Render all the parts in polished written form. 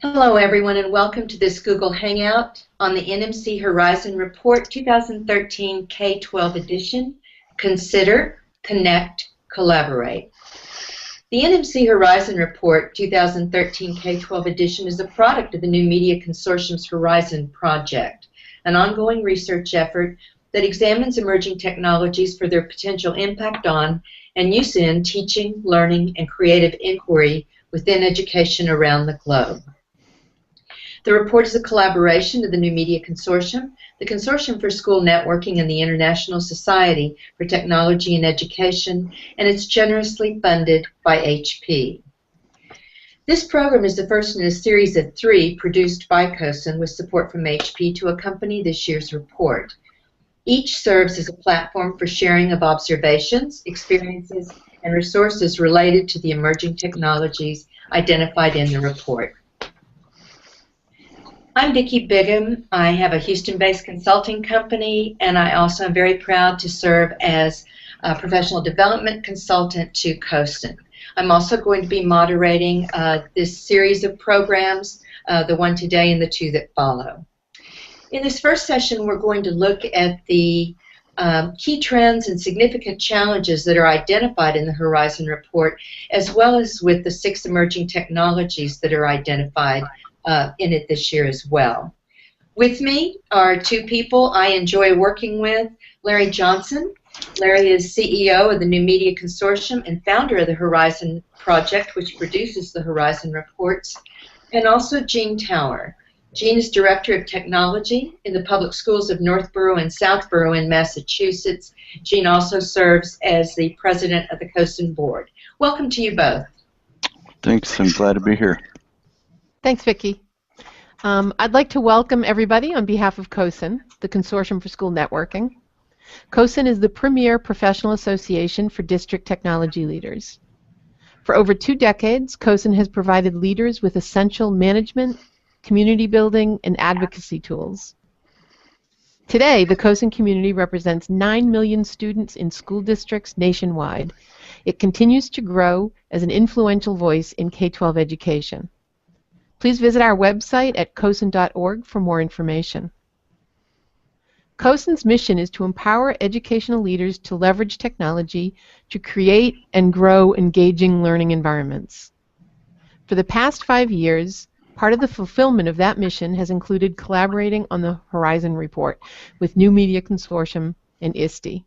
Hello, everyone, and welcome to this Google Hangout on the NMC Horizon Report 2013 K-12 edition, Consider, Connect, Collaborate. The NMC Horizon Report 2013 K-12 edition is a product of the New Media Consortium's Horizon Project, an ongoing research effort that examines emerging technologies for their potential impact on and use in teaching, learning, and creative inquiry within education around the globe. The report is a collaboration of the New Media Consortium, the Consortium for School Networking, and the International Society for Technology and Education, and it's generously funded by HP. This program is the first in a series of 3 produced by COSN with support from HP to accompany this year's report. Each serves as a platform for sharing of observations, experiences, and resources related to the emerging technologies identified in the report. I'm Vicki Bigham. I have a Houston-based consulting company, and I also am very proud to serve as a professional development consultant to COSN. I'm also going to be moderating this series of programs, the one today and the 2 that follow. In this first session, we're going to look at the key trends and significant challenges that are identified in the Horizon Report, as well as with the 6 emerging technologies that are identified in it this year as well. With me are 2 people I enjoy working with. Larry Johnson. Larry is CEO of the New Media Consortium and founder of the Horizon Project, which produces the Horizon Reports, and also Jean Tower. Jean is Director of Technology in the Public Schools of Northborough and Southborough in Massachusetts. Jean also serves as the President of the COSN Board. Welcome to you both. Thanks, I'm glad to be here. Thanks, Vicki. I'd like to welcome everybody on behalf of COSN, the Consortium for School Networking. COSN is the premier professional association for district technology leaders. For over 2 decades, COSN has provided leaders with essential management, community building, and advocacy tools. Today, the COSN community represents 9 million students in school districts nationwide. It continues to grow as an influential voice in K-12 education. Please visit our website at cosn.org for more information. COSN's mission is to empower educational leaders to leverage technology to create and grow engaging learning environments. For the past 5 years, part of the fulfillment of that mission has included collaborating on the Horizon Report with New Media Consortium and ISTE.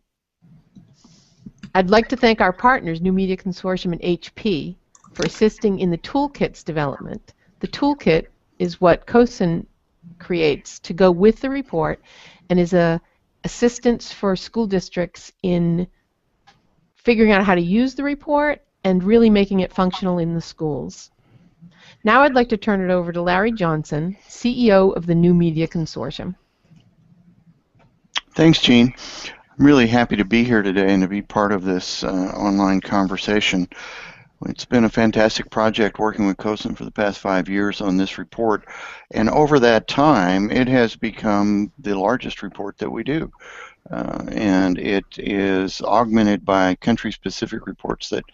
I'd like to thank our partners, New Media Consortium and HP, for assisting in the toolkit's development. The toolkit is what COSN creates to go with the report and is a assistance for school districts in figuring out how to use the report and really making it functional in the schools. Now I'd like to turn it over to Larry Johnson, CEO of the New Media Consortium. Thanks, Jean. I'm really happy to be here today and to be part of this online conversation. It's been a fantastic project working with COSN for the past 5 years on this report, and over that time it has become the largest report that we do. And it is augmented by country-specific reports that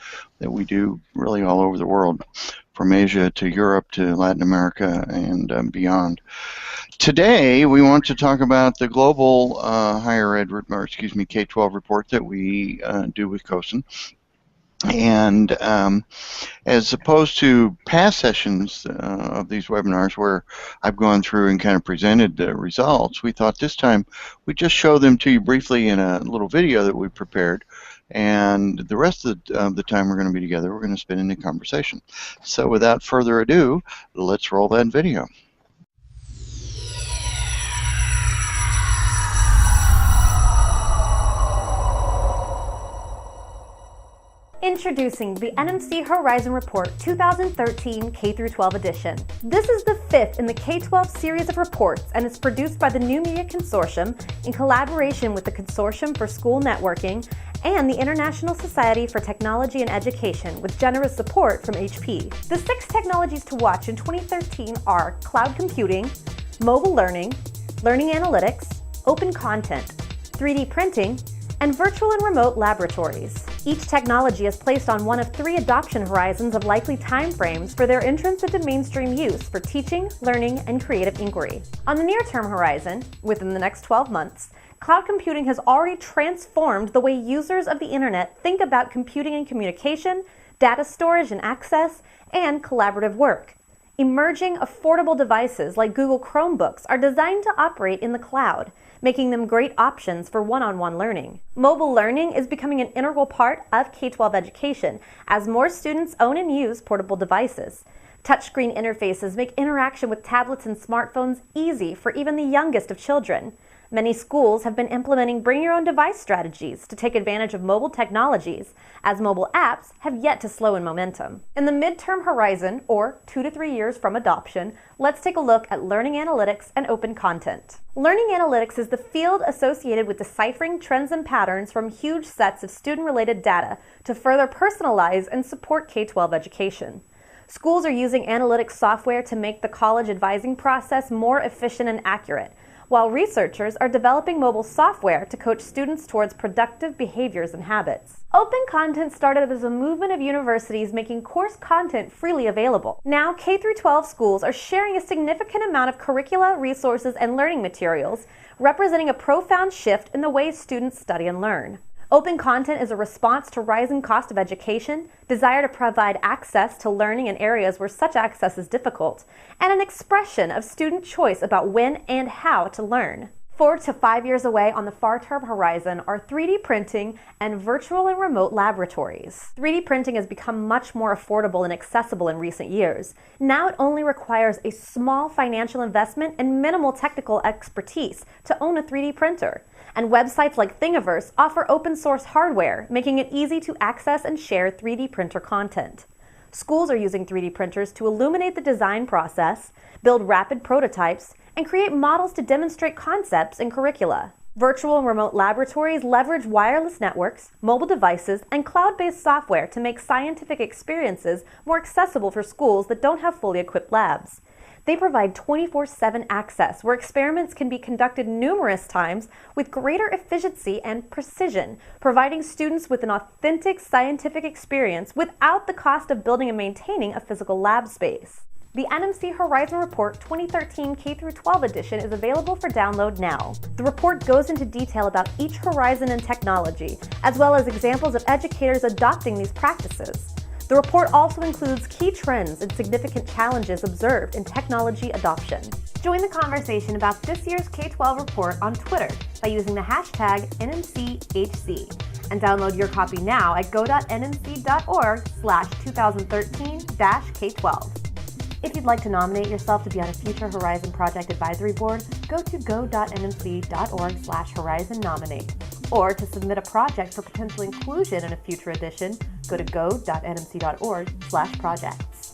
we do really all over the world, from Asia to Europe to Latin America and beyond. Today we want to talk about the global K-12 report that we do with COSN. And as opposed to past sessions of these webinars where I've gone through and kind of presented the results, we thought this time we'd just show them to you briefly in a little video that we prepared, and the rest of the time we're going to be together, we're going to spend in a conversation. So without further ado, let's roll that video. Introducing the NMC Horizon Report 2013 K-12 edition. This is the 5th in the K-12 series of reports and is produced by the New Media Consortium in collaboration with the Consortium for School Networking and the International Society for Technology and Education with generous support from HP. The 6 technologies to watch in 2013 are cloud computing, mobile learning, learning analytics, open content, 3D printing, and virtual and remote laboratories. Each technology is placed on one of 3 adoption horizons of likely timeframes for their entrance into mainstream use for teaching, learning, and creative inquiry. On the near-term horizon, within the next 12 months, cloud computing has already transformed the way users of the internet think about computing and communication, data storage and access, and collaborative work. Emerging affordable devices like Google Chromebooks are designed to operate in the cloud, making them great options for one-on-one learning. Mobile learning is becoming an integral part of K-12 education as more students own and use portable devices. Touchscreen interfaces make interaction with tablets and smartphones easy for even the youngest of children. Many schools have been implementing bring-your-own-device strategies to take advantage of mobile technologies, as mobile apps have yet to slow in momentum. In the midterm horizon, or 2 to 3 years from adoption, let's take a look at learning analytics and open content. Learning analytics is the field associated with deciphering trends and patterns from huge sets of student-related data to further personalize and support K-12 education. Schools are using analytics software to make the college advising process more efficient and accurate, while researchers are developing mobile software to coach students towards productive behaviors and habits. Open content started as a movement of universities making course content freely available. Now, K-12 schools are sharing a significant amount of curricula, resources, and learning materials, representing a profound shift in the way students study and learn. Open content is a response to rising cost of education, desire to provide access to learning in areas where such access is difficult, and an expression of student choice about when and how to learn. 4 to 5 years away on the far-term horizon are 3D printing and virtual and remote laboratories. 3D printing has become much more affordable and accessible in recent years. Now it only requires a small financial investment and minimal technical expertise to own a 3D printer. And websites like Thingiverse offer open source hardware, making it easy to access and share 3D printer content. Schools are using 3D printers to illuminate the design process, build rapid prototypes, and create models to demonstrate concepts in curricula. Virtual and remote laboratories leverage wireless networks, mobile devices, and cloud-based software to make scientific experiences more accessible for schools that don't have fully equipped labs. They provide 24/7 access where experiments can be conducted numerous times with greater efficiency and precision, providing students with an authentic scientific experience without the cost of building and maintaining a physical lab space. The NMC Horizon Report 2013 K-12 edition is available for download now. The report goes into detail about each horizon and technology, as well as examples of educators adopting these practices. The report also includes key trends and significant challenges observed in technology adoption. Join the conversation about this year's K-12 report on Twitter by using the hashtag NMCHC, and download your copy now at go.nmc.org/2013-K12. If you'd like to nominate yourself to be on a future Horizon Project Advisory Board, go to go.nmc.org/Horizon Nominate. Or to submit a project for potential inclusion in a future edition, go to go.nmc.org/projects.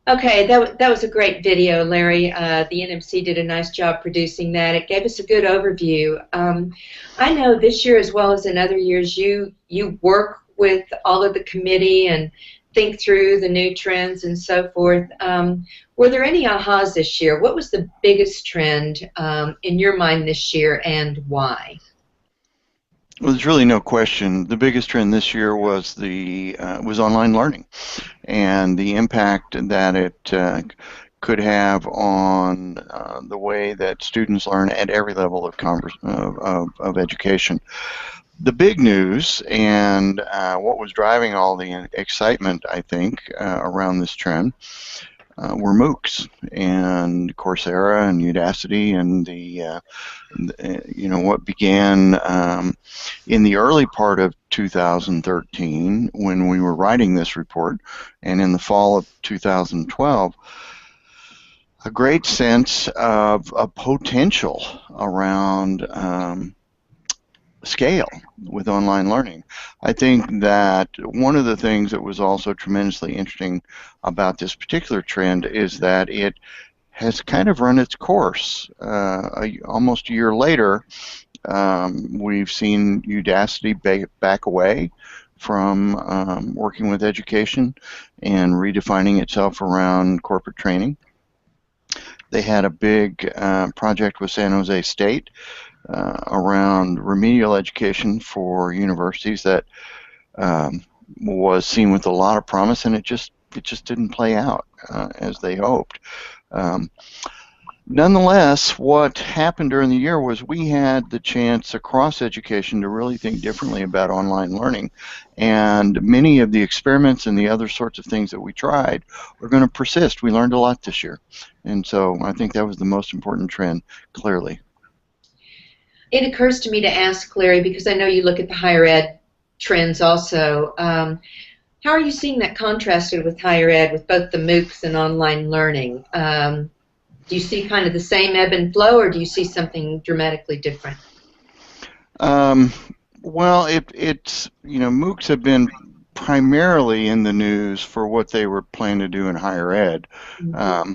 Okay, that was a great video, Larry. The NMC did a nice job producing that. It gave us a good overview. I know this year, as well as in other years, you work with all of the committee and think through the new trends and so forth. Were there any ahas this year? What was the biggest trend in your mind this year, and why? Well, there's really no question. The biggest trend this year was was online learning, and the impact that it could have on the way that students learn at every level of education. The big news and what was driving all the excitement, I think, around this trend were MOOCs and Coursera and Udacity and what began in the early part of 2013 when we were writing this report, and in the fall of 2012, a great sense of a potential around scale with online learning. I think that one of the things that was also tremendously interesting about this particular trend is that it has kind of run its course. Almost a year later, we've seen Udacity back away from working with education and redefining itself around corporate training. They had a big project with San Jose State around remedial education for universities that was seen with a lot of promise, and it just didn't play out as they hoped. Nonetheless, what happened during the year was we had the chance across education to really think differently about online learning, and many of the experiments and the other sorts of things that we tried are going to persist. We learned a lot this year, and so I think that was the most important trend, clearly. It occurs to me to ask Larry, because I know you look at the higher ed trends also. How are you seeing that contrasted with higher ed, with both the MOOCs and online learning? Do you see kind of the same ebb and flow, or do you see something dramatically different? Well, it's MOOCs have been primarily in the news for what they were planning to do in higher ed. Mm-hmm.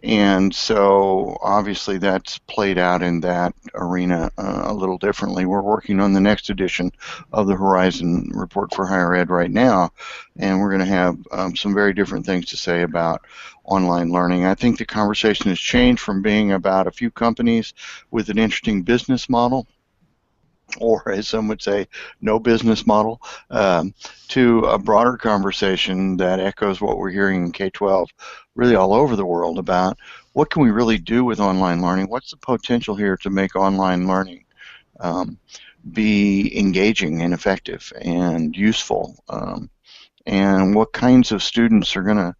And so obviously that's played out in that arena a little differently. We're working on the next edition of the Horizon Report for Higher Ed right now, and we're going to have some very different things to say about online learning. I think the conversation has changed from being about a few companies with an interesting business model, or as some would say, no business model, to a broader conversation that echoes what we're hearing in K-12 really all over the world about what can we really do with online learning, what's the potential here to make online learning be engaging and effective and useful, and what kinds of students are going to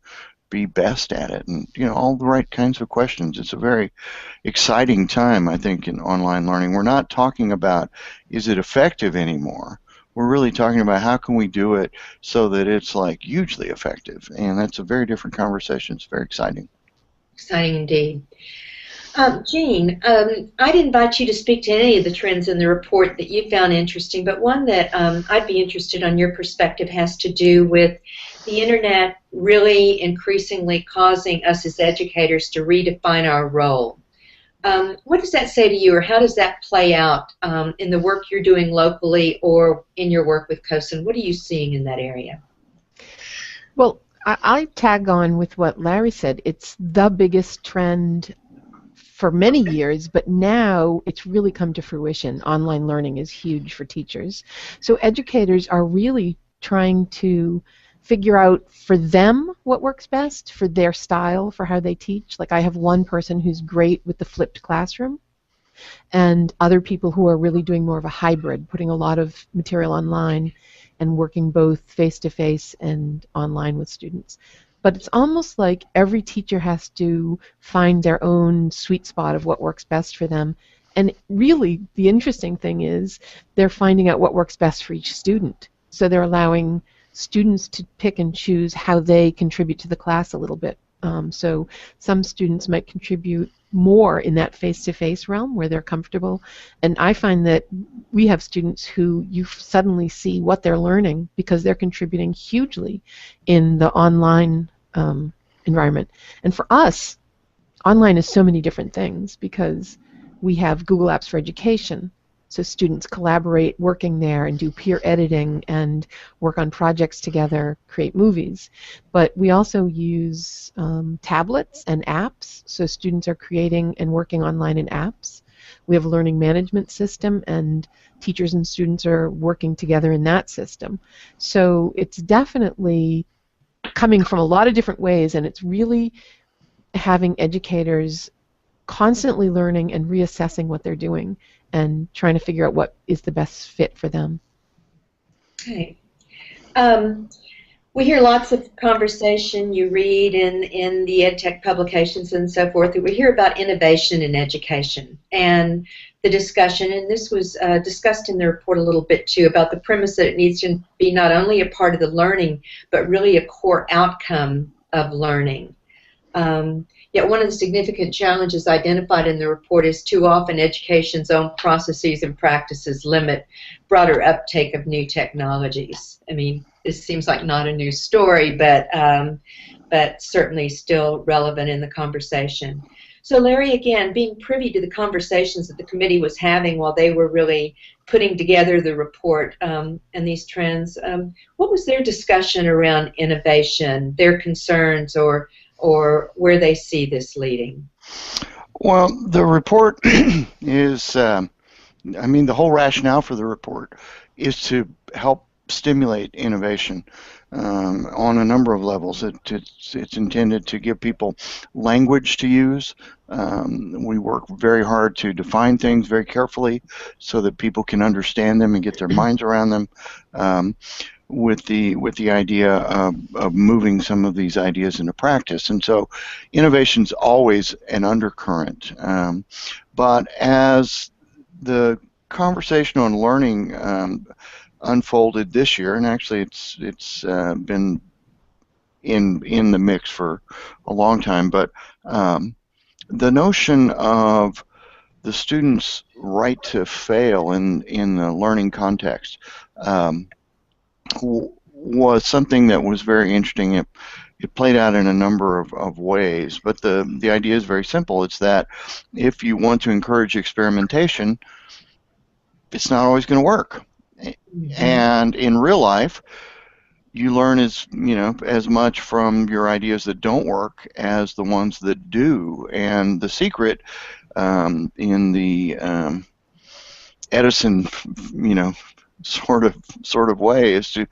be best at it, and all the right kinds of questions. It's a very exciting time, I think, in online learning. We're not talking about is it effective anymore. We're really talking about how can we do it so that it's like hugely effective, and that's a very different conversation. It's very exciting. Exciting indeed. Jean, I'd invite you to speak to any of the trends in the report that you found interesting, but one that I'd be interested on your perspective has to do with the internet really increasingly causing us as educators to redefine our role. What does that say to you, or how does that play out in the work you're doing locally or in your work with COSN? What are you seeing in that area? Well, I tag on with what Larry said. It's the biggest trend for many years, but now it's really come to fruition. Online learning is huge for teachers. So educators are really trying to figure out for them what works best, for their style, for how they teach. Like I have one person who's great with the flipped classroom, and other people who are really doing more of a hybrid, putting a lot of material online and working both face-to-face and online with students. But it's almost like every teacher has to find their own sweet spot of what works best for them. And really, the interesting thing is they're finding out what works best for each student. So they're allowing students to pick and choose how they contribute to the class a little bit. So some students might contribute more in that face-to-face realm where they're comfortable. And I find that we have students who you suddenly see what they're learning because they're contributing hugely in the online environment. And for us, online is so many different things because we have Google Apps for Education. So students collaborate working there and do peer editing and work on projects together, create movies. But we also use tablets and apps, so students are creating and working online in apps. We have a learning management system, and teachers and students are working together in that system. So it's definitely coming from a lot of different ways, and it's really having educators constantly learning and reassessing what they're doing and trying to figure out what is the best fit for them. Okay. We hear lots of conversation, you read in the EdTech publications and so forth, we hear about innovation in education and the discussion, and this was discussed in the report a little bit too, about the premise that it needs to be not only a part of the learning, but really a core outcome of learning. Yet one of the significant challenges identified in the report is too often education's own processes and practices limit broader uptake of new technologies. I mean, this seems like not a new story, but certainly still relevant in the conversation. So Larry, again, being privy to the conversations that the committee was having while they were really putting together the report and these trends, what was their discussion around innovation, their concerns, or where they see this leading? Well, the report is, the whole rationale for the report is to help stimulate innovation on a number of levels. It's intended to give people language to use. We work very hard to define things very carefully so that people can understand them and get their minds around them. With the idea of moving some of these ideas into practice. And so innovation's always an undercurrent. But as the conversation on learning unfolded this year, and actually it's been in the mix for a long time, but the notion of the student's right to fail in the learning context was something that was very interesting. It played out in a number of ways, but the idea is very simple. It's that if you want to encourage experimentation, it's not always going to work. Mm-hmm. And in real life, you learn as much from your ideas that don't work as the ones that do. And the secret in the Edison, sort of way is to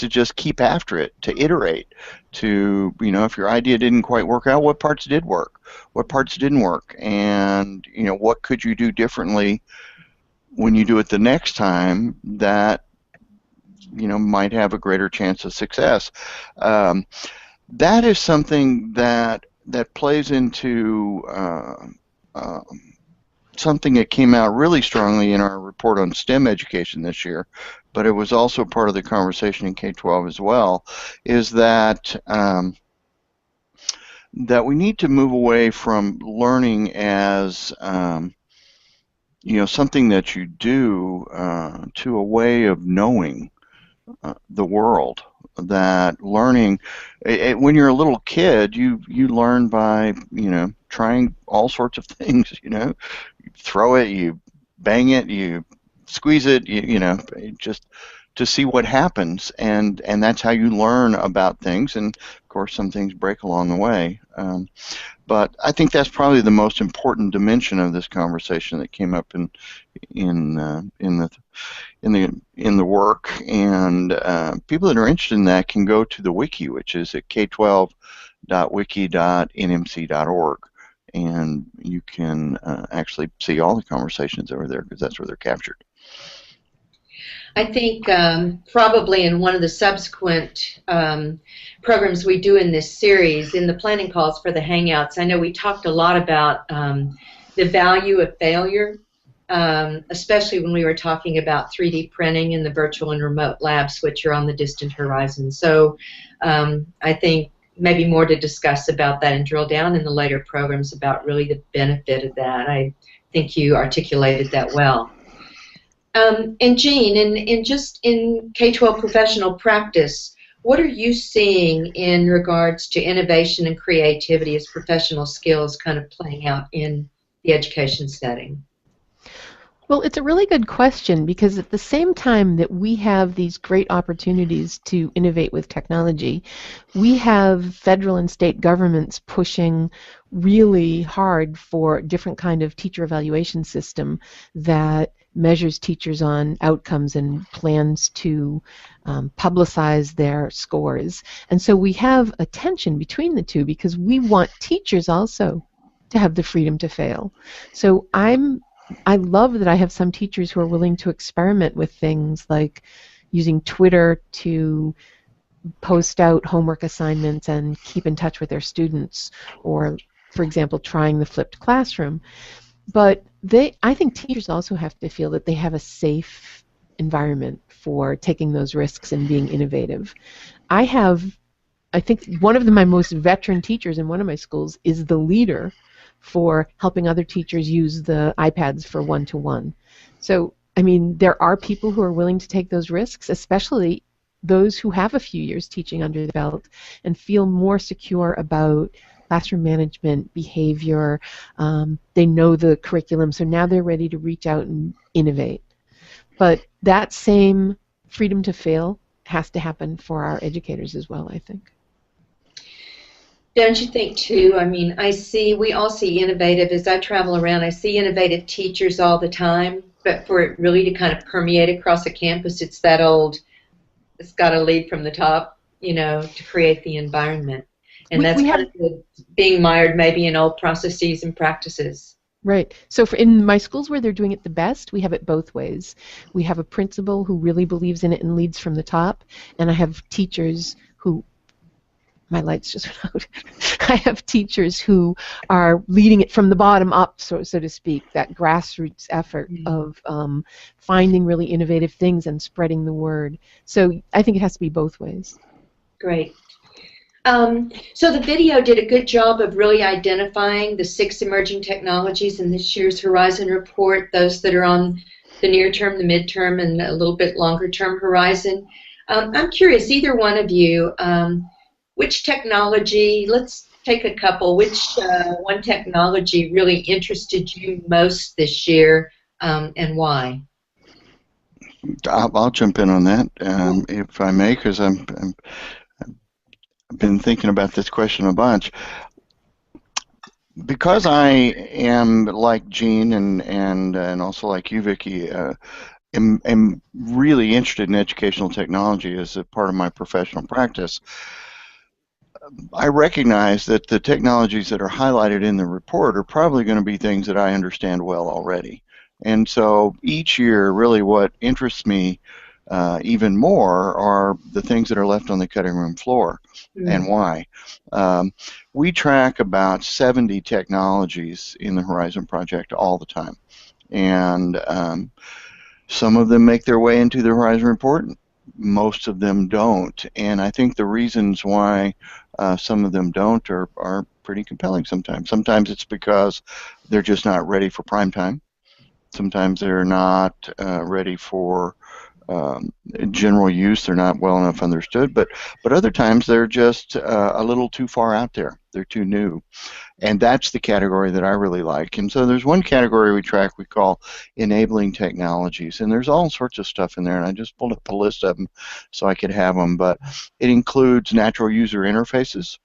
just keep after it, to iterate, to if your idea didn't quite work out, what parts did work, what parts didn't work, and what could you do differently when you do it the next time that might have a greater chance of success. That is something that plays into something that came out really strongly in our report on STEM education this year, but it was also part of the conversation in K-12 as well, is that that we need to move away from learning as something that you do to a way of knowing the world. That learning, when you're a little kid, you learn by trying all sorts of things. You throw it, you bang it, you squeeze it, just to see what happens, and that's how you learn about things. And of course, some things break along the way. But I think that's probably the most important dimension of this conversation that came up in the work. And people that are interested in that can go to the wiki, which is at k12.wiki.nmc.org, and you can actually see all the conversations over there because that's where they're captured. I think probably in one of the subsequent programs we do in this series, in the planning calls for the Hangouts, I know we talked a lot about the value of failure, especially when we were talking about 3D printing in the virtual and remote labs, which are on the distant horizon. So I think maybe more to discuss about that and drill down in the later programs about really the benefit of that. I think you articulated that well. And Jean, in K-12 professional practice, what are you seeing in regards to innovation and creativity as professional skills kind of playing out in the education setting? Well, it's a really good question, because at the same time that we have these great opportunities to innovate with technology, we have federal and state governments pushing really hard for a different kind of teacher evaluation system that measures teachers on outcomes and plans to publicize their scores. And so we have a tension between the two, because we want teachers also to have the freedom to fail. So I love that I have some teachers who are willing to experiment with things like using Twitter to post out homework assignments and keep in touch with their students, or, for example, trying the flipped classroom. But I think teachers also have to feel that they have a safe environment for taking those risks and being innovative. I think one of my most veteran teachers in one of my schools is the leader for helping other teachers use the iPads for one-to-one. So, I mean, there are people who are willing to take those risks, especially those who have a few years teaching under the belt and feel more secure about classroom management, behavior. They know the curriculum, so now they're ready to reach out and innovate. But that same freedom to fail has to happen for our educators as well, I think. Don't you think, too? I mean, we all see innovative, as I travel around, I see innovative teachers all the time, but for it really to kind of permeate across a campus, it's that old, it's got to lead from the top, to create the environment. And that's We kind have, of being mired maybe in old processes and practices. right. So in my schools where they're doing it the best, we have it both ways. We have a principal who really believes in it and leads from the top, and I have teachers who, my lights just went out. I have teachers who are leading it from the bottom up, so to speak, that grassroots effort of finding really innovative things and spreading the word. So I think it has to be both ways. Great. So the video did a good job of really identifying the 6 emerging technologies in this year's Horizon report, those that are on the near term, the midterm, and a little bit longer term horizon. I'm curious, either one of you, which technology, let's take a couple, which one technology really interested you most this year, and why? I'll jump in on that, if I may, because I've been thinking about this question a bunch. Because I am like Jean and also like you, Vicki, am really interested in educational technology as a part of my professional practice. I recognize that the technologies that are highlighted in the report are probably going to be things that I understand well already. And so each year, really what interests me even more are the things that are left on the cutting room floor and why. We track about 70 technologies in the Horizon Project all the time. And some of them make their way into the Horizon Report. Most of them don't. And I think the reasons why some of them don't are pretty compelling sometimes. Sometimes it's because they're just not ready for prime time. Sometimes they're not ready for general use. They're not well enough understood. But other times they're just a little too far out there. They're too new. And that's the category that I really like. And so there's one category we track we call enabling technologies. And there's all sorts of stuff in there. And I just pulled up a list of them so I could have them. But it includes natural user interfaces,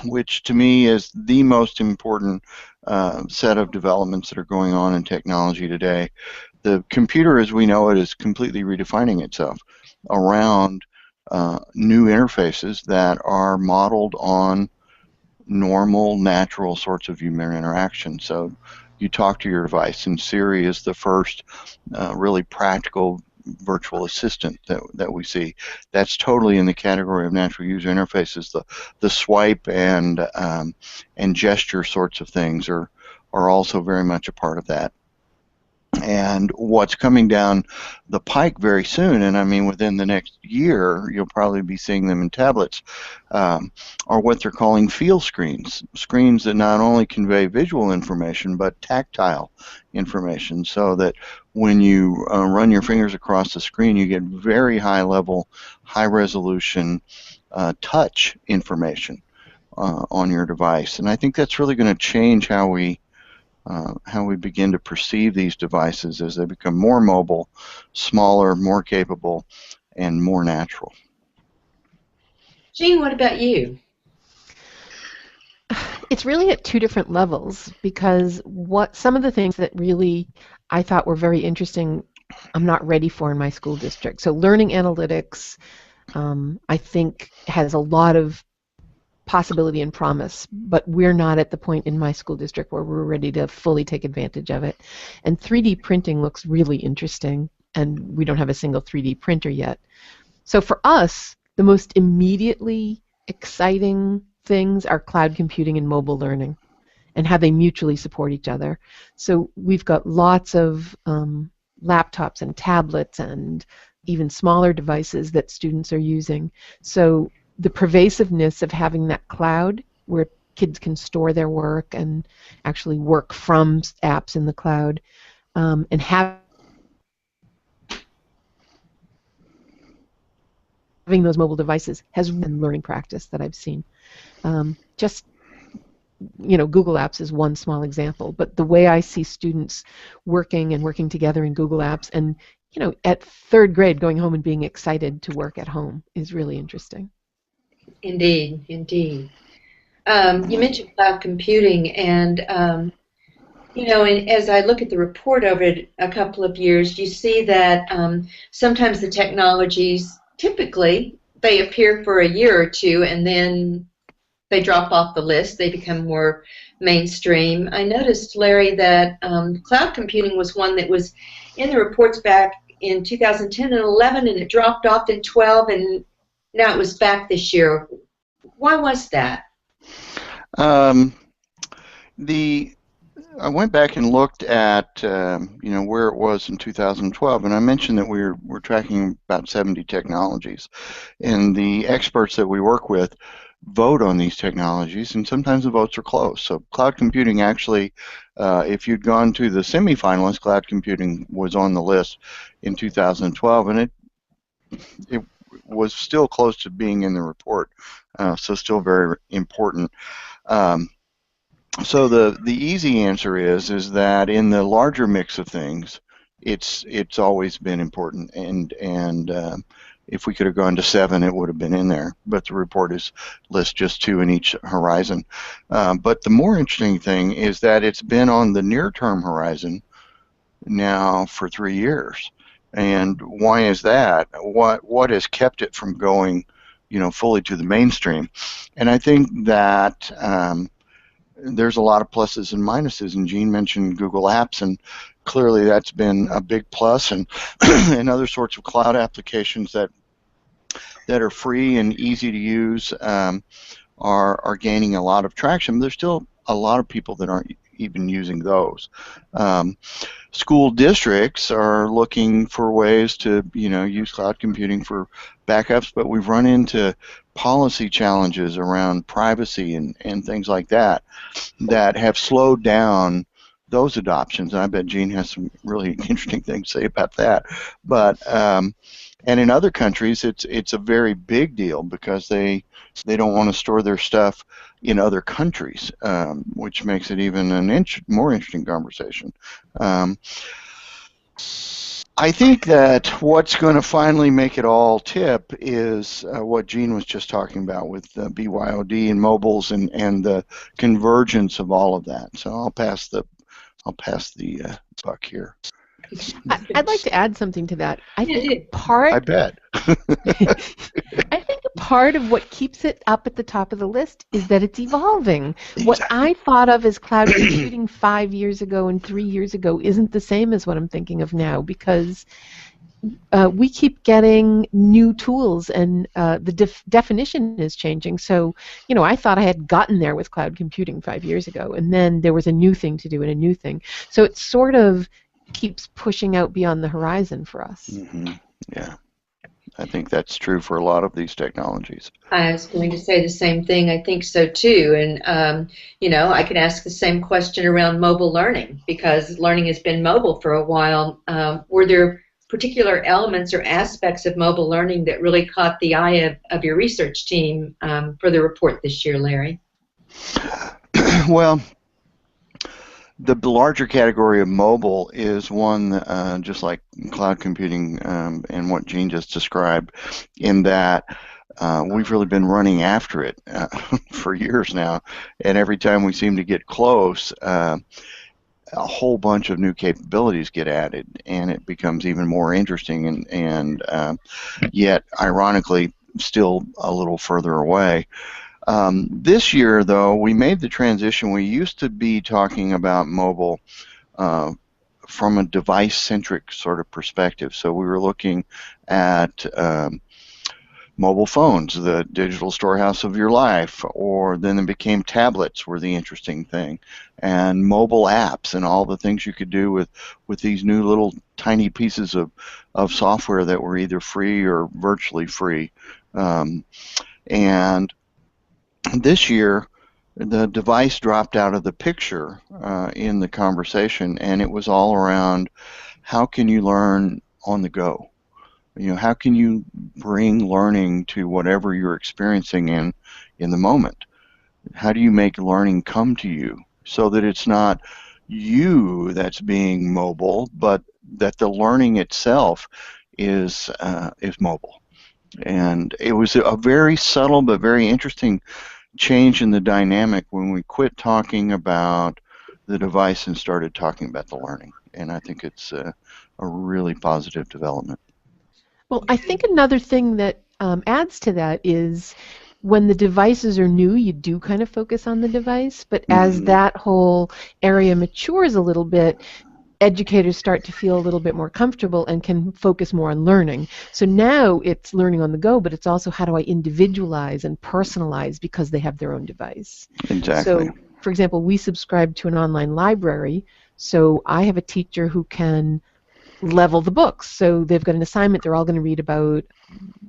which to me is the most important set of developments that are going on in technology today. The computer as we know it is completely redefining itself around new interfaces that are modeled on normal, natural sorts of human interaction. So you talk to your device, and Siri is the first really practical virtual assistant that we see. That's totally in the category of natural user interfaces. The swipe and gesture sorts of things are also very much a part of that. And what's coming down the pike very soon, and I mean within the next year, you'll probably be seeing them in tablets, are what they're calling feel screens. Screens that not only convey visual information, but tactile information, so that when you run your fingers across the screen, you get very high level, high resolution touch information on your device. And I think that's really going to change how we begin to perceive these devices as they become more mobile, smaller, more capable, and more natural. Jean, what about you? It's really at 2 different levels, because some of the things that really I thought were very interesting, I'm not ready for in my school district. So learning analytics, I think, has a lot of possibility and promise, but we're not at the point in my school district where we're ready to fully take advantage of it. And 3D printing looks really interesting, and we don't have a single 3D printer yet. So for us, the most immediately exciting things are cloud computing and mobile learning, and how they mutually support each other. So we've got lots of laptops and tablets and even smaller devices that students are using. So the pervasiveness of having that cloud where kids can store their work and actually work from apps in the cloud, and having those mobile devices has been learning practice that I've seen. Just Google Apps is one small example, but the way I see students working together in Google Apps and, at third grade going home and being excited to work at home is really interesting. Indeed, indeed. You mentioned cloud computing, and and as I look at the report over a couple of years, you see that sometimes the technologies, typically, they appear for a year or two, and then they drop off the list. They become more mainstream. I noticed, Larry, that cloud computing was one that was in the reports back in 2010 and 11, and it dropped off in 12, and now it was back this year. Why was that? I went back and looked at where it was in 2012, and I mentioned that we're tracking about 70 technologies, and the experts that we work with vote on these technologies, and sometimes the votes are close. So cloud computing actually, if you'd gone to the semifinalists, cloud computing was on the list in 2012, and it was still close to being in the report, so still very important. So the easy answer is that in the larger mix of things, it's always been important, and if we could have gone to 7, it would have been in there. But the report lists just 2 in each horizon. But the more interesting thing is that it's been on the near-term horizon now for 3 years. And why is that? What has kept it from going, fully to the mainstream? And I think that there's a lot of pluses and minuses, and Jean mentioned Google Apps, and clearly that's been a big plus, and and other sorts of cloud applications that are free and easy to use are gaining a lot of traction. But there's still a lot of people that aren't even using those. School districts are looking for ways to use cloud computing for backups, but we've run into policy challenges around privacy and things like that have slowed down those adoptions. And I bet Jean has some really interesting things to say about that. But and in other countries, it's a very big deal because they don't want to store their stuff in other countries, which makes it even an more interesting conversation. I think that what's going to finally make it all tip is what Jean was just talking about with BYOD and mobiles and the convergence of all of that. So I'll pass the buck here. I'd like to add something to that. I bet. I think a part of what keeps it up at the top of the list is that it's evolving. Exactly. What I thought of as cloud computing 5 years ago and 3 years ago isn't the same as what I'm thinking of now, because we keep getting new tools, and the definition is changing. So, I thought I had gotten there with cloud computing 5 years ago, and then there was a new thing to do and a new thing. So it sort of keeps pushing out beyond the horizon for us. Mm-hmm. Yeah, I think that's true for a lot of these technologies. I was going to say the same thing. I think so too. And I can ask the same question around mobile learning, because learning has been mobile for a while. Were there particular elements or aspects of mobile learning that really caught the eye of your research team for the report this year, Larry? Well, the larger category of mobile is one, just like cloud computing and what Jean just described, in that we've really been running after it for years now, and every time we seem to get close, a whole bunch of new capabilities get added, and it becomes even more interesting, and yet, ironically, still a little further away. This year, though, we made the transition. We used to be talking about mobile from a device-centric sort of perspective. So we were looking at mobile phones, the digital storehouse of your life, or then it became tablets were the interesting thing, and mobile apps and all the things you could do with these new little tiny pieces of software that were either free or virtually free. And this year, the device dropped out of the picture in the conversation, and it was all around how can you learn on the go? How can you bring learning to whatever you're experiencing in the moment? How do you make learning come to you so that it's not you that's being mobile, but that the learning itself is mobile? And it was a very subtle but very interesting change in the dynamic when we quit talking about the device and started talking about the learning. And I think it's a really positive development. Well, I think another thing that adds to that is when the devices are new, you do kind of focus on the device, but as that whole area matures a little bit, educators start to feel a little bit more comfortable and can focus more on learning. So now it's learning on the go, but it's also how do I individualize and personalize because they have their own device. Exactly. So, for example, we subscribe to an online library, so I have a teacher who can level the books. So they've got an assignment, they're all going to read about,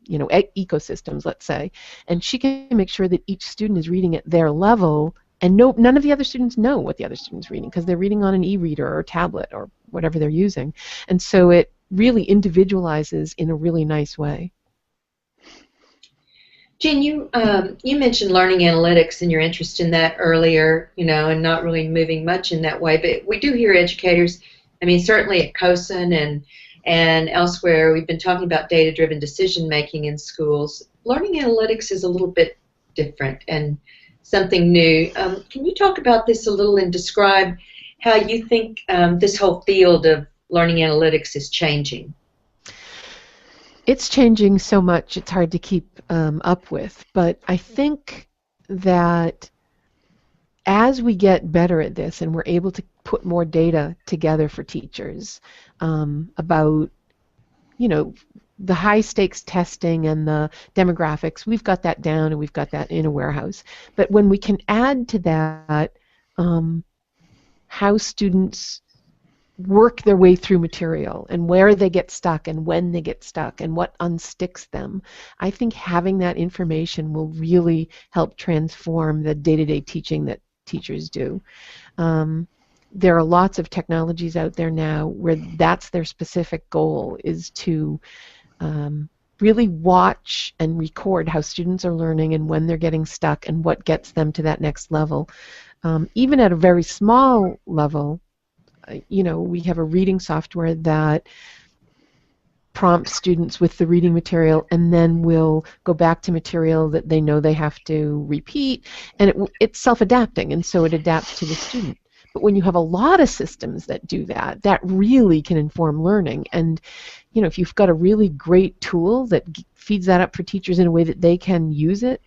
ecosystems, let's say, and she can make sure that each student is reading at their level, and none of the other students know what the other student's reading because they're reading on an e-reader or tablet or whatever they're using. And so it really individualizes in a really nice way. Jen, you mentioned learning analytics and your interest in that earlier, and not really moving much in that way. But we do hear educators, certainly at COSN and elsewhere, we've been talking about data-driven decision-making in schools. Learning analytics is a little bit different and something new. Can you talk about this a little and describe how you think this whole field of learning analytics is changing? It's changing so much, it's hard to keep up with. But I think that as we get better at this and we're able to put more data together for teachers about, the high-stakes testing and the demographics, we've got that down and we've got that in a warehouse. But when we can add to that how students work their way through material and where they get stuck and when they get stuck and what unsticks them, I think having that information will really help transform the day-to-day teaching that teachers do. There are lots of technologies out there now where that's their specific goal, is to really watch and record how students are learning and when they're getting stuck and what gets them to that next level. Even at a very small level, we have a reading software that prompts students with the reading material and then will go back to material that they know they have to repeat, and it's self-adapting, and so it adapts to the student. But when you have a lot of systems that do that, that really can inform learning. And if you've got a really great tool that feeds that up for teachers in a way that they can use it,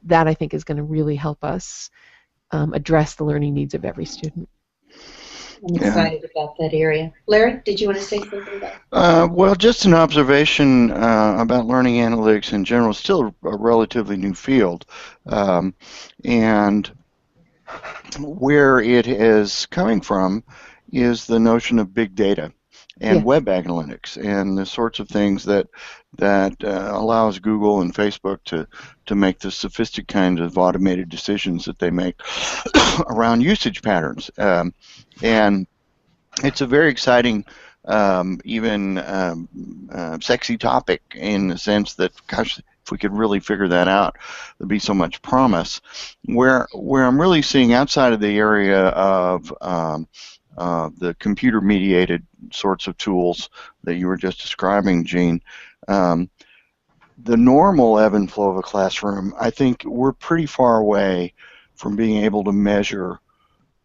that I think is going to really help us address the learning needs of every student. I'm excited about that area. Larry, did you want to say something about that? Well, just an observation about learning analytics in general. It's still a relatively new field, and where it is coming from is the notion of big data and web analytics and the sorts of things that allows Google and Facebook to make the sophisticated kinds of automated decisions that they make around usage patterns. And it's a very exciting, even sexy topic in the sense that, gosh, if we could really figure that out, there'd be so much promise. Where I'm really seeing outside of the area of the computer-mediated sorts of tools that you were just describing, Gene, the normal ebb and flow of a classroom, I think we're pretty far away from being able to measure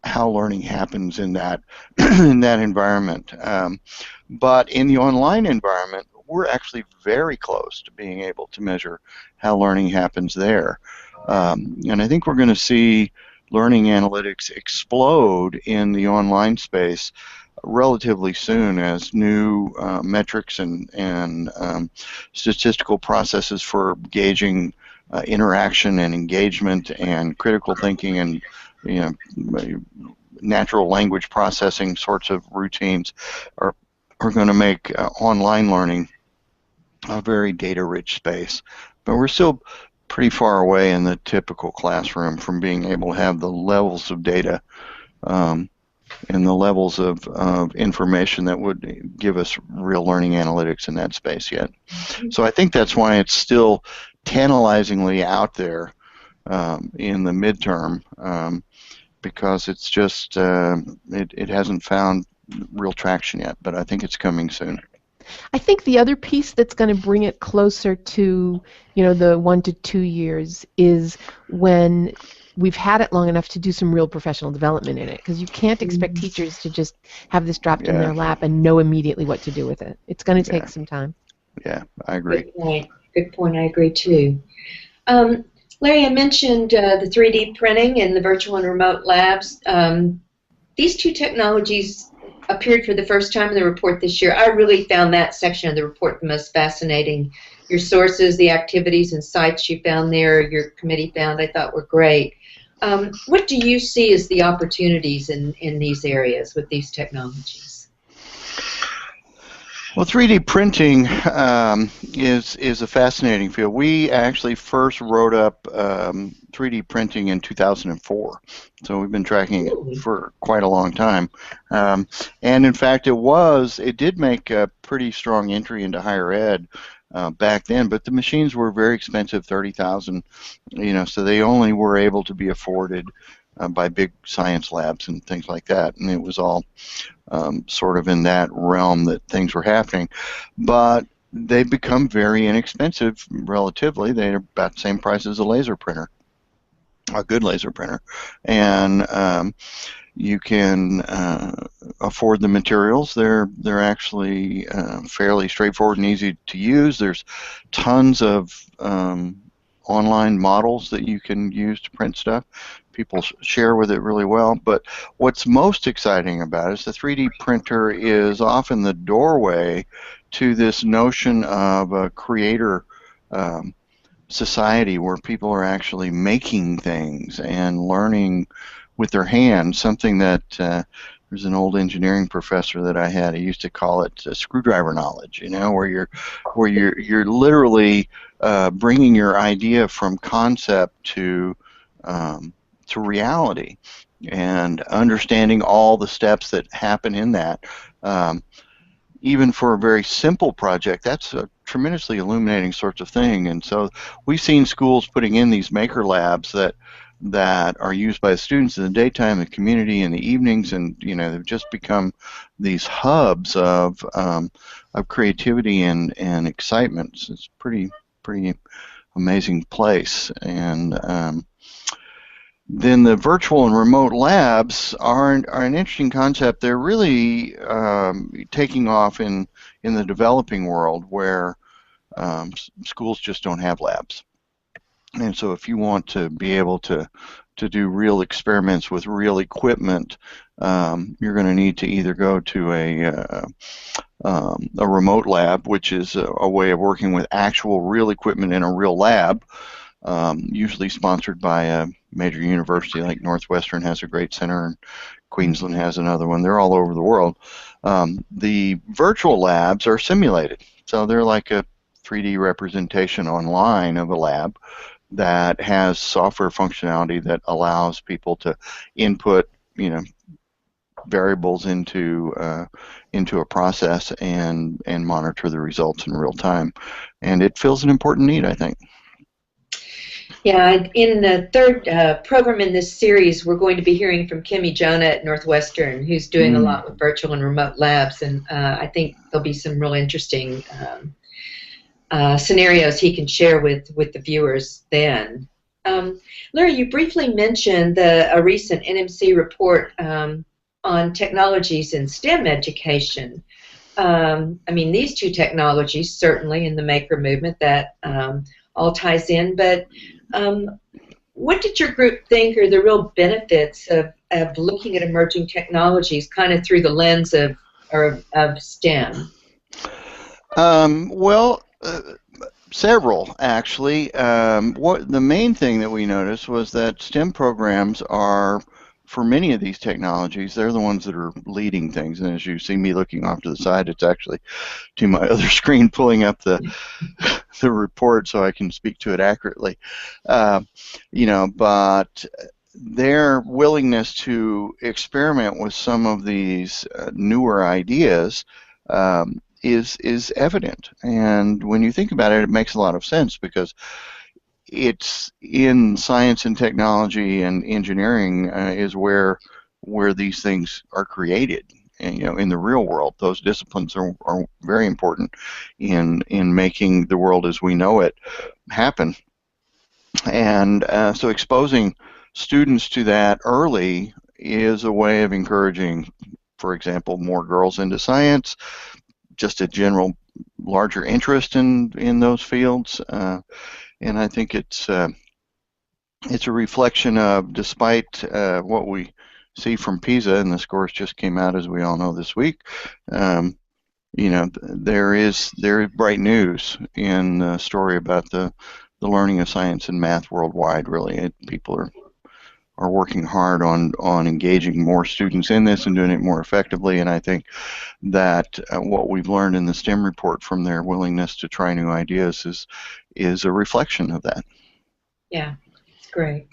how learning happens in that in that environment. But in the online environment, we're actually very close to being able to measure how learning happens there. And I think we're going to see learning analytics explode in the online space relatively soon as new metrics and statistical processes for gauging interaction and engagement and critical thinking and natural language processing sorts of routines are going to make online learning a very data-rich space. But we're still pretty far away in the typical classroom from being able to have the levels of data and the levels of information that would give us real learning analytics in that space yet. So I think that's why it's still tantalizingly out there in the midterm, because it's just it hasn't found real traction yet, but I think it's coming soon. I think the other piece that's going to bring it closer to, the 1 to 2 years is when we've had it long enough to do some real professional development in it, because you can't expect teachers to just have this dropped in their lap and know immediately what to do with it. It's going to take some time. Yeah, I agree. Good point. Good point. I agree too. Larry, I mentioned the 3D printing and the virtual and remote labs. These two technologies appeared for the first time in the report this year. I really found that section of the report the most fascinating. Your sources, the activities and sites you found there, your committee found, I thought were great. What do you see as the opportunities in these areas with these technologies? Well, 3D printing is a fascinating field. We actually first wrote up 3D printing in 2004, so we've been tracking it for quite a long time. And in fact, it did make a pretty strong entry into higher ed back then, but the machines were very expensive, $30,000, so they only were able to be afforded by big science labs and things like that, and it was all sort of in that realm that things were happening. But they've become very inexpensive relatively. They're about the same price as a laser printer, a good laser printer, and you can afford the materials. They're actually fairly straightforward and easy to use. There's tons of online models that you can use to print stuff. People share with it really well, but what's most exciting about it is the 3D printer is often the doorway to this notion of a creator society where people are actually making things and learning with their hands, something that there's an old engineering professor that I had. He used to call it screwdriver knowledge, where you're literally bringing your idea from concept to reality, and understanding all the steps that happen in that. Even for a very simple project, that's a tremendously illuminating sorts of thing. And so we've seen schools putting in these maker labs that are used by the students in the daytime, the community in the evenings, and they've just become these hubs of creativity and excitement. So it's pretty amazing place. And then the virtual and remote labs are an interesting concept. They're really taking off in the developing world, where schools just don't have labs. And so if you want to be able to do real experiments with real equipment, you're going to need to either go to a remote lab, which is a way of working with actual real equipment in a real lab, usually sponsored by a major university. Like Northwestern has a great center, and Queensland has another one. They're all over the world. The virtual labs are simulated, so they're like a 3D representation online of a lab that has software functionality that allows people to input, variables into a process and monitor the results in real time, and it fills an important need, I think. Yeah, in the third program in this series, we're going to be hearing from Kimmy Jonah at Northwestern, who's doing a lot with virtual and remote labs, and I think there'll be some real interesting scenarios he can share with the viewers then. Larry, you briefly mentioned a recent NMC report on technologies in STEM education. I mean, these two technologies, certainly in the maker movement, that all ties in, but what did your group think are the real benefits of looking at emerging technologies kind of through the lens of STEM? Well, several, actually. The main thing that we noticed was that STEM programs are, for many of these technologies, they're the ones that are leading things. And as you see me looking off to the side, it's actually to my other screen pulling up the report so I can speak to it accurately. But their willingness to experiment with some of these newer ideas is evident. And when you think about it, it makes a lot of sense, because it's in science and technology and engineering is where these things are created. And, in the real world, those disciplines are very important in making the world as we know it happen. And so exposing students to that early is a way of encouraging, for example, more girls into science, just a general larger interest in those fields. And I think it's a reflection of, despite what we see from PISA, and the scores just came out, as we all know, this week. There is bright news in the story about the learning of science and math worldwide. Really, people are working hard on engaging more students in this and doing it more effectively. And I think that what we've learned in the STEM report from their willingness to try new ideas is a reflection of that. Yeah, it's great.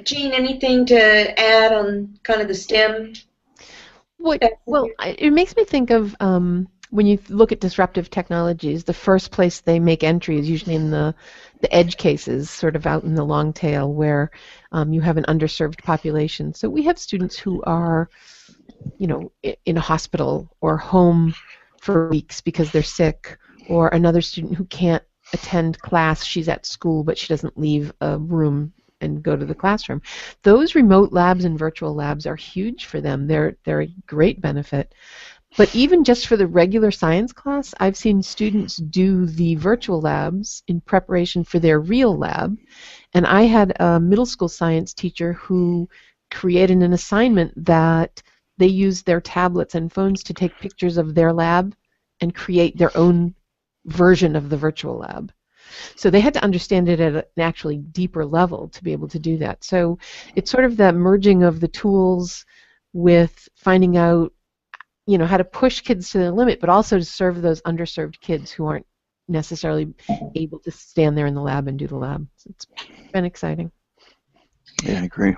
Jean, anything to add on kind of the STEM? Well, it makes me think of when you look at disruptive technologies, the first place they make entry is usually in the edge cases, sort of out in the long tail, where you have an underserved population. So we have students who are, in a hospital or home for weeks because they're sick, or another student who can't attend class. She's at school, but she doesn't leave a room and go to the classroom. Those remote labs and virtual labs are huge for them. They're a great benefit. But even just for the regular science class, I've seen students do the virtual labs in preparation for their real lab. And I had a middle school science teacher who created an assignment that they used their tablets and phones to take pictures of their lab and create their own version of the virtual lab. So they had to understand it at an actually deeper level to be able to do that. So it's sort of that merging of the tools with finding out, how to push kids to the limit, but also to serve those underserved kids who aren't necessarily able to stand there in the lab and do the lab. So it's been exciting. Yeah, I agree.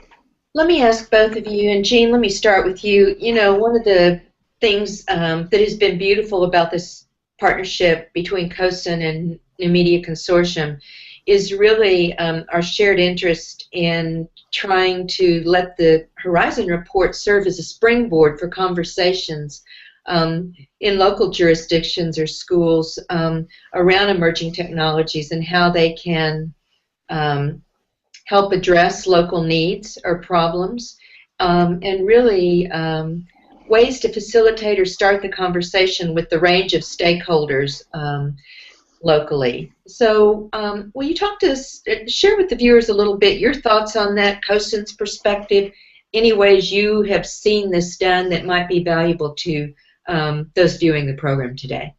Let me ask both of you, and Jean, let me start with you. One of the things that has been beautiful about this partnership between COSN and New Media Consortium is really our shared interest in trying to let the Horizon Report serve as a springboard for conversations in local jurisdictions or schools around emerging technologies and how they can help address local needs or problems, and really ways to facilitate or start the conversation with the range of stakeholders locally. So will you talk to us, share with the viewers a little bit your thoughts on that, COSN's perspective, any ways you have seen this done that might be valuable to those viewing the program today?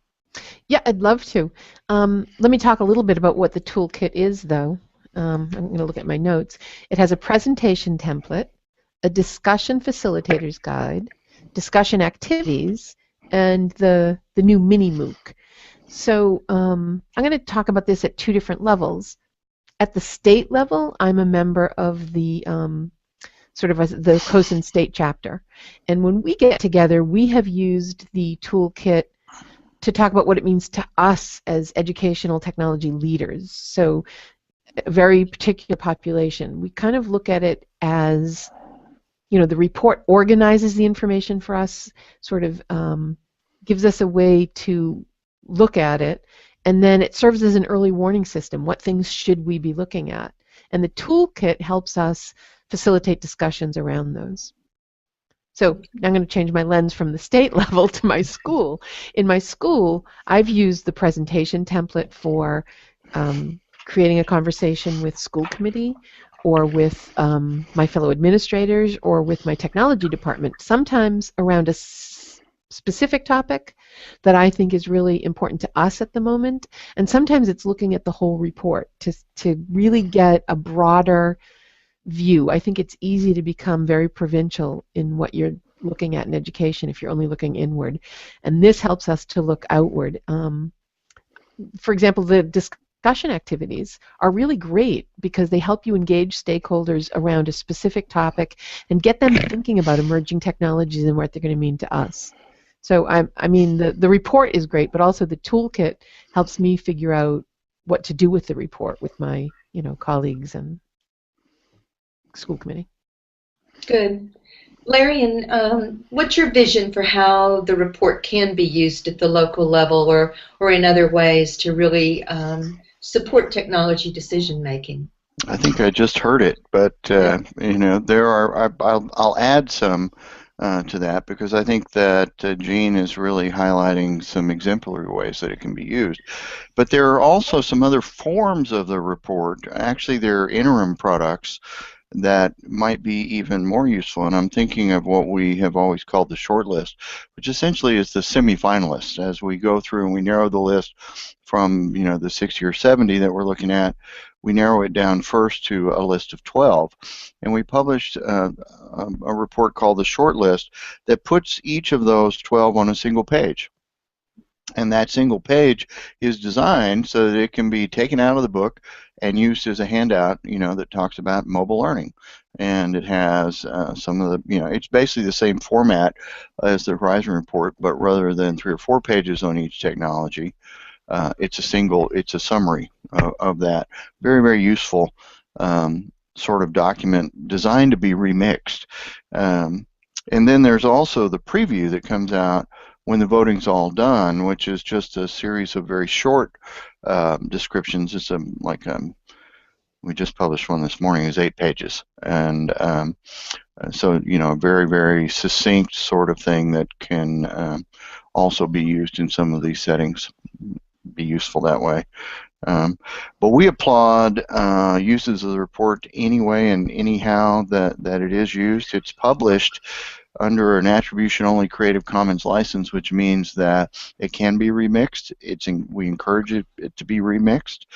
Yeah, I'd love to. Let me talk a little bit about what the toolkit is, though. I'm going to look at my notes. It has a presentation template, a discussion facilitators guide, discussion activities, and the new mini MOOC. So I'm going to talk about this at two different levels. At the state level, I'm a member of the the COSN state chapter. And when we get together, we have used the toolkit to talk about what it means to us as educational technology leaders. So a very particular population. We kind of look at it as, the report organizes the information for us, sort of gives us a way to look at it, and then it serves as an early warning system. What things should we be looking at? And the toolkit helps us facilitate discussions around those. So I'm going to change my lens from the state level to my school. In my school, I've used the presentation template for creating a conversation with school committee, or with my fellow administrators, or with my technology department, sometimes around a specific topic that I think is really important to us at the moment, and sometimes it's looking at the whole report to really get a broader view. I think it's easy to become very provincial in what you're looking at in education if you're only looking inward, and this helps us to look outward. For example, the discussion activities are really great because they help you engage stakeholders around a specific topic and get them thinking about emerging technologies and what they're going to mean to us. So I mean, the report is great, but also the toolkit helps me figure out what to do with the report with my colleagues and school committee. Good. Larry, and what's your vision for how the report can be used at the local level or in other ways to really support technology decision making? I think I just heard it, but there are. I'll add some to that because I think that Jean is really highlighting some exemplary ways that it can be used. But there are also some other forms of the report. Actually, they're interim products that might be even more useful. And I'm thinking of what we have always called the short list, which essentially is the semifinalists. As we go through and we narrow the list from the 60 or 70 that we're looking at, we narrow it down first to a list of 12. And we published a report called the short list that puts each of those 12 on a single page. And that single page is designed so that it can be taken out of the book and used as a handout, that talks about mobile learning. And it has some of the, it's basically the same format as the Horizon report, but rather than 3 or 4 pages on each technology, it's a summary of that. Very, very useful sort of document designed to be remixed. And then there's also the preview that comes out when the voting's all done, which is just a series of very short descriptions. It's we just published one this morning. It's 8 pages, and so a very, very succinct sort of thing that can also be used in some of these settings. Be useful that way. But we applaud uses of the report anyway and anyhow that it is used. It's published under an attribution-only Creative Commons license, which means that it can be remixed. We encourage it to be remixed.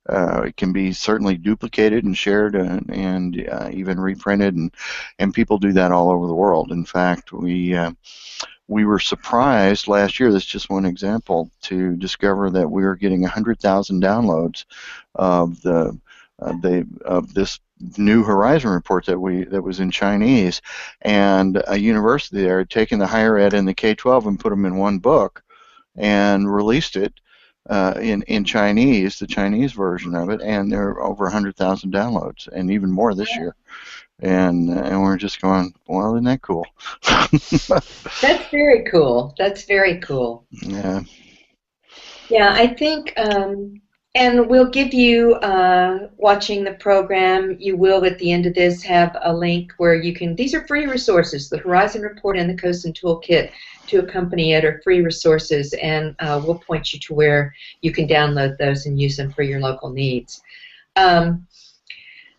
It can be certainly duplicated and shared and even reprinted, and people do that all over the world. In fact, we were surprised last year, that's just one example, to discover that we were getting 100,000 downloads of this new Horizon report that was in Chinese, and a university there had taken the higher ed and the K-12 and put them in one book and released it in Chinese, the Chinese version of it, and there are over 100,000 downloads, and even more this year. And we're just going, well, isn't that cool? That's very cool. That's very cool. Yeah. Yeah, I think, and we'll give you, watching the program, you will at the end of this have a link where you can, these are free resources, the Horizon Report and the COSN Toolkit to accompany it are free resources, and we'll point you to where you can download those and use them for your local needs.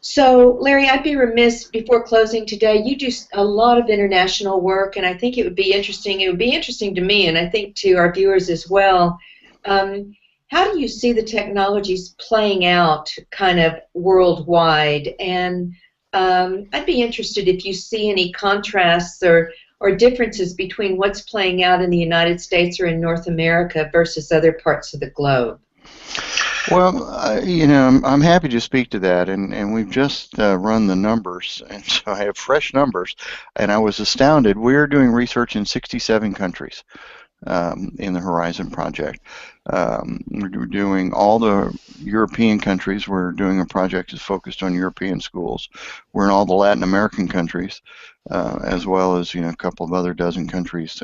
So, Larry, I'd be remiss before closing today. You do a lot of international work, and I think it would be interesting. It would be interesting to me, and I think to our viewers as well. How do you see the technologies playing out kind of worldwide? And I'd be interested if you see any contrasts or differences between what's playing out in the United States or in North America versus other parts of the globe. Well, I'm happy to speak to that, and we've just run the numbers, and so I have fresh numbers, and I was astounded. We're doing research in 67 countries in the Horizon Project. We're doing all the European countries. We're doing a project that's focused on European schools. We're in all the Latin American countries, as well as a couple of other dozen countries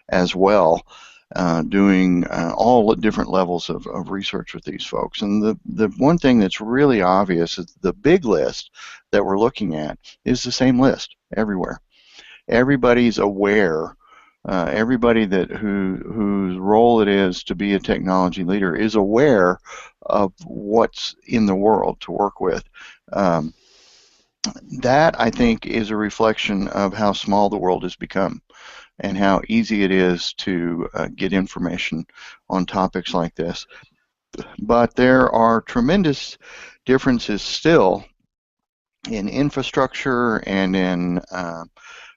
as well. Doing all different levels of research with these folks. And the one thing that's really obvious is the big list that we're looking at is the same list everywhere. Everybody's aware. Everybody whose role it is to be a technology leader is aware of what's in the world to work with. That, I think, is a reflection of how small the world has become and how easy it is to get information on topics like this. But there are tremendous differences still in infrastructure and in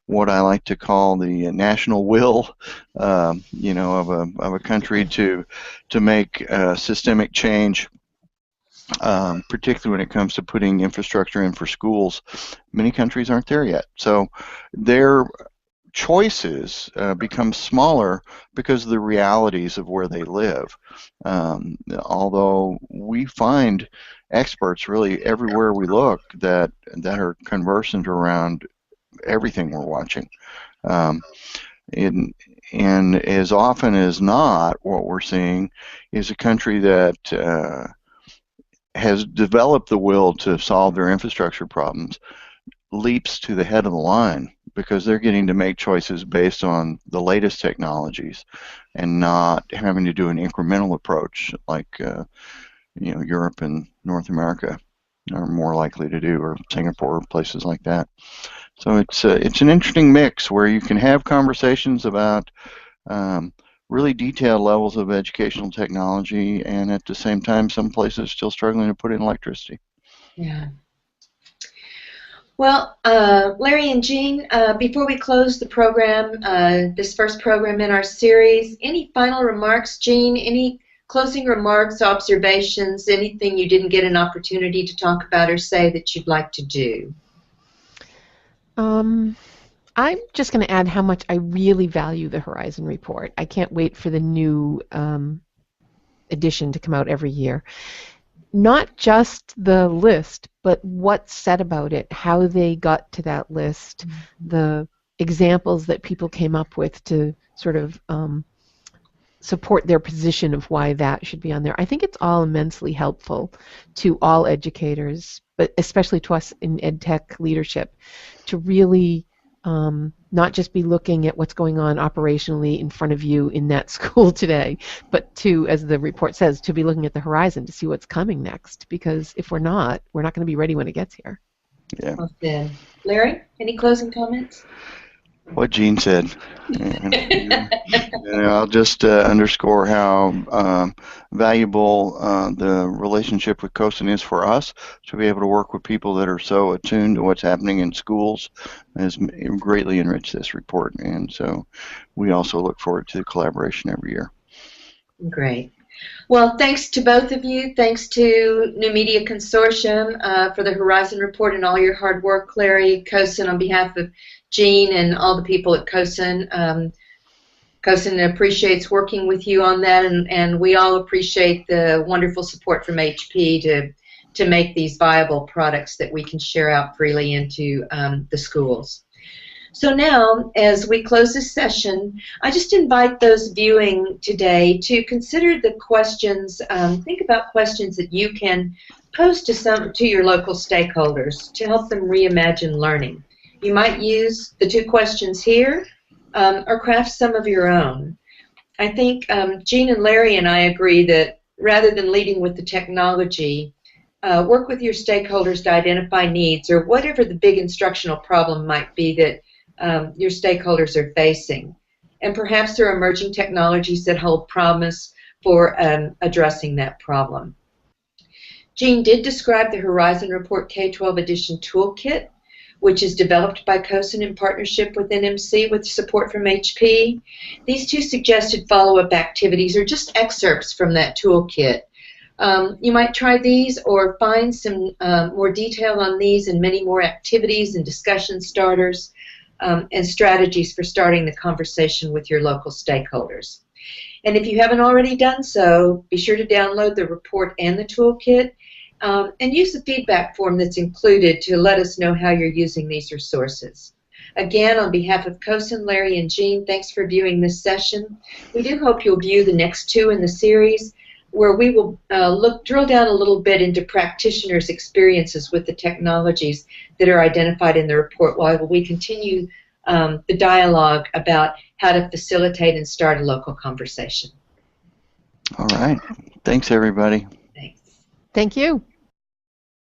what I like to call the national will, of a country to make systemic change, particularly when it comes to putting infrastructure in for schools. Many countries aren't there yet, so they're choices become smaller because of the realities of where they live. Although we find experts really everywhere we look that are conversant around everything we're watching. And as often as not, what we're seeing is a country that has developed the will to solve their infrastructure problems leaps to the head of the line because they're getting to make choices based on the latest technologies and not having to do an incremental approach like Europe and North America are more likely to do, or Singapore, places like that. So it's an interesting mix where you can have conversations about really detailed levels of educational technology, and at the same time, some places still struggling to put in electricity. Yeah. Well, Larry and Jean, before we close the program, this first program in our series, any final remarks, Jean? Any closing remarks, observations, anything you didn't get an opportunity to talk about or say that you'd like to do? I'm just going to add how much I really value the Horizon Report. I can't wait for the new edition to come out every year. Not just the list, but what's said about it, how they got to that list, the examples that people came up with to sort of support their position of why that should be on there. I think it's all immensely helpful to all educators, but especially to us in EdTech leadership, to really not just be looking at what's going on operationally in front of you in that school today, but to, as the report says, to be looking at the horizon to see what's coming next. Because if we're not going to be ready when it gets here. Yeah. Well said. Larry, any closing comments? What Jean said. And I'll just underscore how valuable the relationship with COSIN is for us to be able to work with people that are so attuned to what's happening in schools has greatly enriched this report. And so we also look forward to the collaboration every year. Great. Well, thanks to both of you. Thanks to New Media Consortium for the Horizon Report and all your hard work, Larry, COSIN, on behalf of Jean and all the people at COSIN. COSIN appreciates working with you on that, and we all appreciate the wonderful support from HP to make these viable products that we can share out freely into the schools. So now, as we close this session, I just invite those viewing today to consider the questions, think about questions that you can pose to your local stakeholders to help them reimagine learning. You might use the two questions here or craft some of your own. I think Jean and Larry and I agree that rather than leading with the technology, work with your stakeholders to identify needs or whatever the big instructional problem might be that your stakeholders are facing. And perhaps there are emerging technologies that hold promise for addressing that problem. Jean did describe the Horizon Report K-12 Edition Toolkit, which is developed by COSIN in partnership with NMC with support from HP. These two suggested follow-up activities are just excerpts from that toolkit. You might try these or find some more detail on these and many more activities and discussion starters and strategies for starting the conversation with your local stakeholders. And if you haven't already done so, be sure to download the report and the toolkit and use the feedback form that's included to let us know how you're using these resources. Again, on behalf of COSIN, Larry, and Jean, thanks for viewing this session. We do hope you'll view the next two in the series, where we will drill down a little bit into practitioners' experiences with the technologies that are identified in the report while we continue the dialogue about how to facilitate and start a local conversation. All right. Thanks, everybody. Thanks. Thank you.